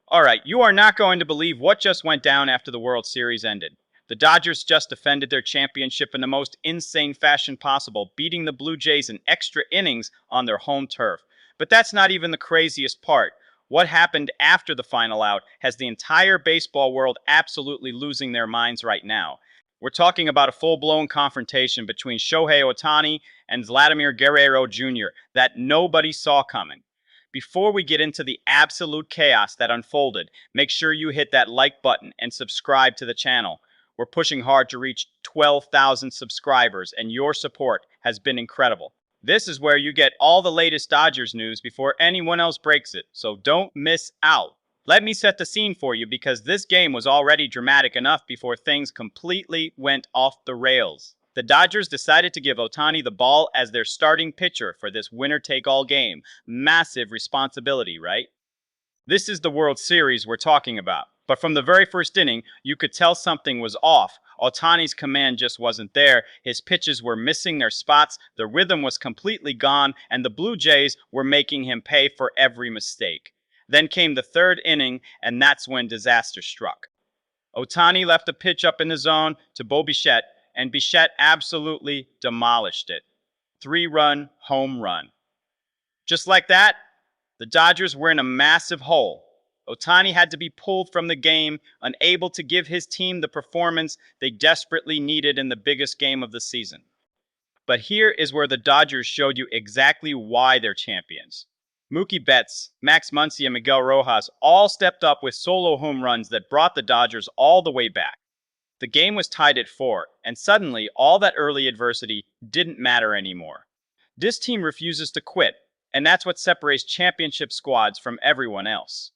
All right, you are not going to believe what just went down after the World Series ended. The Dodgers just defended their championship in the most insane fashion possible, beating the Blue Jays in extra innings on their home turf. But that's not even the craziest part. What happened after the final out has the entire baseball world absolutely losing their minds right now. We're talking about a full-blown confrontation between Shohei Ohtani and Vladimir Guerrero Jr. that nobody saw coming. Before we get into the absolute chaos that unfolded, make sure you hit that like button and subscribe to the channel. We're pushing hard to reach 12,000 subscribers, and your support has been incredible. This is where you get all the latest Dodgers news before anyone else breaks it, so don't miss out. Let me set the scene for you because this game was already dramatic enough before things completely went off the rails. The Dodgers decided to give Ohtani the ball as their starting pitcher for this winner-take-all game. Massive responsibility, right? This is the World Series we're talking about. But from the very first inning, you could tell something was off. Ohtani's command just wasn't there. His pitches were missing their spots, the rhythm was completely gone, and the Blue Jays were making him pay for every mistake. Then came the third inning, and that's when disaster struck. Ohtani left a pitch up in the zone to Bo Bichette, and Bichette absolutely demolished it. 3-run home run. Just like that, the Dodgers were in a massive hole. Ohtani had to be pulled from the game, unable to give his team the performance they desperately needed in the biggest game of the season. But here is where the Dodgers showed you exactly why they're champions. Mookie Betts, Max Muncy, and Miguel Rojas all stepped up with solo home runs that brought the Dodgers all the way back. The game was tied at 4, and suddenly all that early adversity didn't matter anymore. This team refuses to quit, and that's what separates championship squads from everyone else.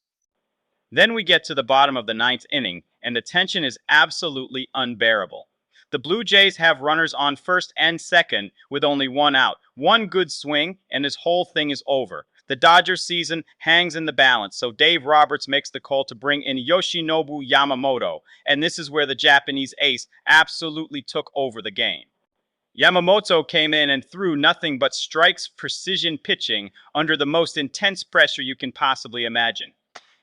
Then we get to the bottom of the ninth inning, and the tension is absolutely unbearable. The Blue Jays have runners on first and second with only one out. One good swing, and this whole thing is over. The Dodgers season hangs in the balance, so Dave Roberts makes the call to bring in Yoshinobu Yamamoto, and this is where the Japanese ace absolutely took over the game. Yamamoto came in and threw nothing but strikes precision pitching under the most intense pressure you can possibly imagine.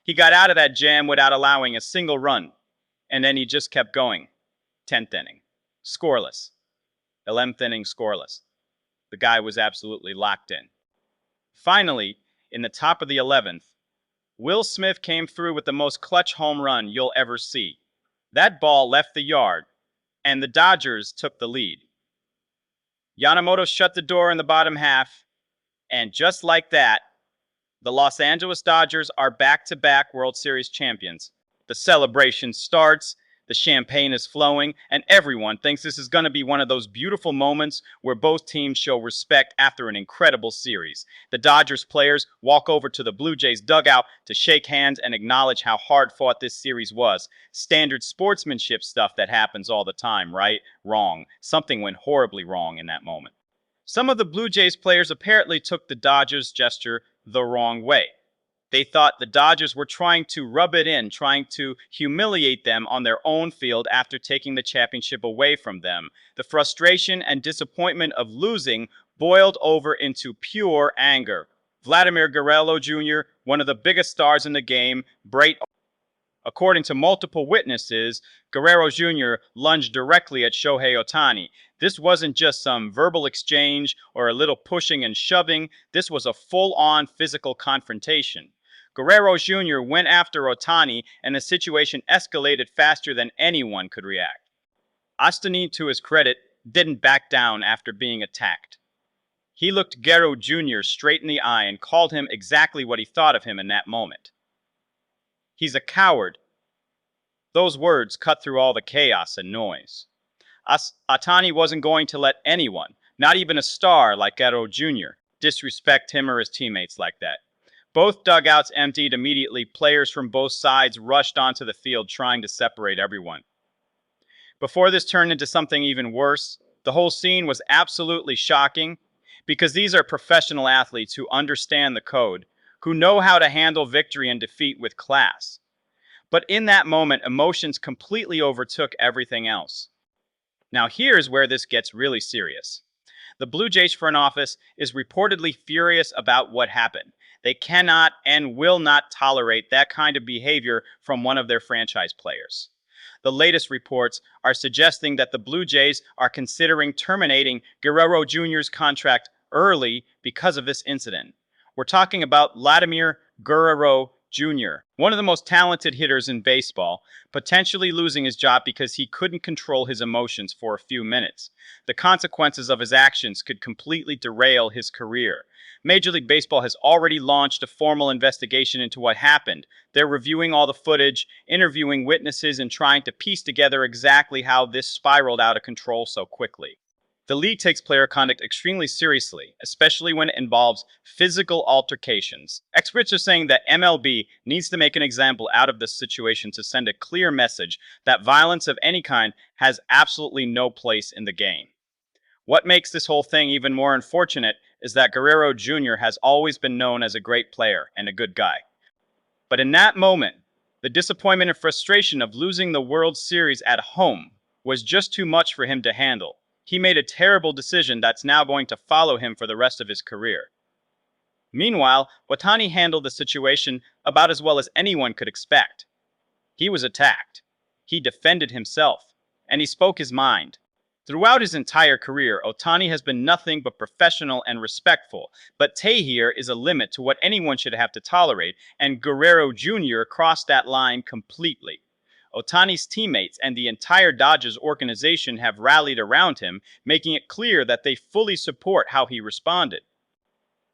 He got out of that jam without allowing a single run, and then he just kept going. 10th inning. Scoreless. 11th inning scoreless. The guy was absolutely locked in. Finally, in the top of the 11th, Will Smith came through with the most clutch home run you'll ever see. That ball left the yard, and the Dodgers took the lead. Yamamoto shut the door in the bottom half, and just like that, the Los Angeles Dodgers are back-to-back World Series champions. The celebration starts, the champagne is flowing, and everyone thinks this is going to be one of those beautiful moments where both teams show respect after an incredible series. The Dodgers players walk over to the Blue Jays dugout to shake hands and acknowledge how hard-fought this series was. Standard sportsmanship stuff that happens all the time, right? Wrong. Something went horribly wrong in that moment. Some of the Blue Jays players apparently took the Dodgers gesture the wrong way. They thought the Dodgers were trying to rub it in, trying to humiliate them on their own field after taking the championship away from them. The frustration and disappointment of losing boiled over into pure anger. Vladimir Guerrero Jr., one of the biggest stars in the game, according to multiple witnesses, Guerrero Jr. lunged directly at Shohei Ohtani. This wasn't just some verbal exchange or a little pushing and shoving. This was a full-on physical confrontation. Guerrero Jr. went after Ohtani, and the situation escalated faster than anyone could react. Ohtani, to his credit, didn't back down after being attacked. He looked Guerrero Jr. straight in the eye and called him exactly what he thought of him in that moment. He's a coward. Those words cut through all the chaos and noise. Ohtani wasn't going to let anyone, not even a star like Guerrero Jr., disrespect him or his teammates like that. Both dugouts emptied immediately. Players from both sides rushed onto the field trying to separate everyone. Before this turned into something even worse, the whole scene was absolutely shocking because these are professional athletes who understand the code, who know how to handle victory and defeat with class. But in that moment, emotions completely overtook everything else. Now here's where this gets really serious. The Blue Jays front office is reportedly furious about what happened. They cannot and will not tolerate that kind of behavior from one of their franchise players. The latest reports are suggesting that the Blue Jays are considering terminating Guerrero Jr.'s contract early because of this incident. We're talking about Vladimir Guerrero Jr., one of the most talented hitters in baseball, potentially losing his job because he couldn't control his emotions for a few minutes. The consequences of his actions could completely derail his career. Major League Baseball has already launched a formal investigation into what happened. They're reviewing all the footage, interviewing witnesses, and trying to piece together exactly how this spiraled out of control so quickly. The league takes player conduct extremely seriously, especially when it involves physical altercations. Experts are saying that MLB needs to make an example out of this situation to send a clear message that violence of any kind has absolutely no place in the game. What makes this whole thing even more unfortunate is that Guerrero Jr. has always been known as a great player and a good guy. But in that moment, the disappointment and frustration of losing the World Series at home was just too much for him to handle. He made a terrible decision that's now going to follow him for the rest of his career. Meanwhile, Ohtani handled the situation about as well as anyone could expect. He was attacked. He defended himself. And he spoke his mind. Throughout his entire career, Ohtani has been nothing but professional and respectful, but here is a limit to what anyone should have to tolerate, and Guerrero Jr. crossed that line completely. Ohtani's teammates and the entire Dodgers organization have rallied around him, making it clear that they fully support how he responded.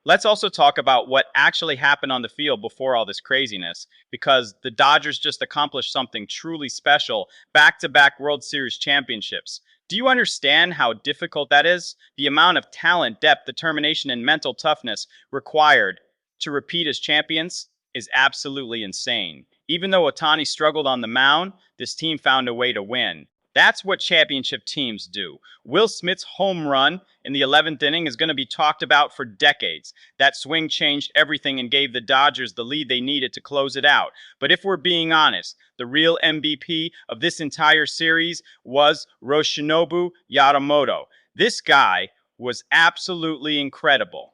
Let's also talk about what actually happened on the field before all this craziness, because the Dodgers just accomplished something truly special, back-to-back World Series championships. Do you understand how difficult that is? The amount of talent, depth, determination, and mental toughness required to repeat as champions is absolutely insane. Even though Ohtani struggled on the mound, this team found a way to win. That's what championship teams do. Will Smith's home run in the 11th inning is going to be talked about for decades. That swing changed everything and gave the Dodgers the lead they needed to close it out. But if we're being honest, the real MVP of this entire series was Yoshinobu Yamamoto. This guy was absolutely incredible.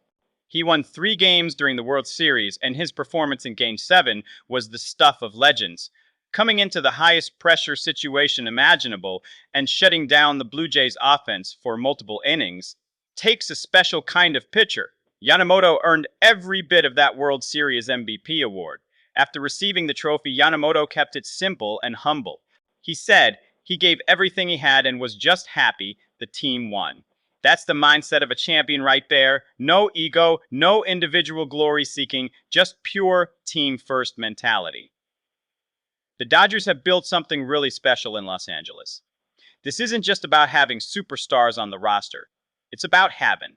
He won 3 games during the World Series, and his performance in Game 7 was the stuff of legends. Coming into the highest pressure situation imaginable and shutting down the Blue Jays offense for multiple innings takes a special kind of pitcher. Yamamoto earned every bit of that World Series MVP award. After receiving the trophy, Yamamoto kept it simple and humble. He said he gave everything he had and was just happy the team won. That's the mindset of a champion right there. No ego, no individual glory seeking, just pure team-first mentality. The Dodgers have built something really special in Los Angeles. This isn't just about having superstars on the roster. It's about having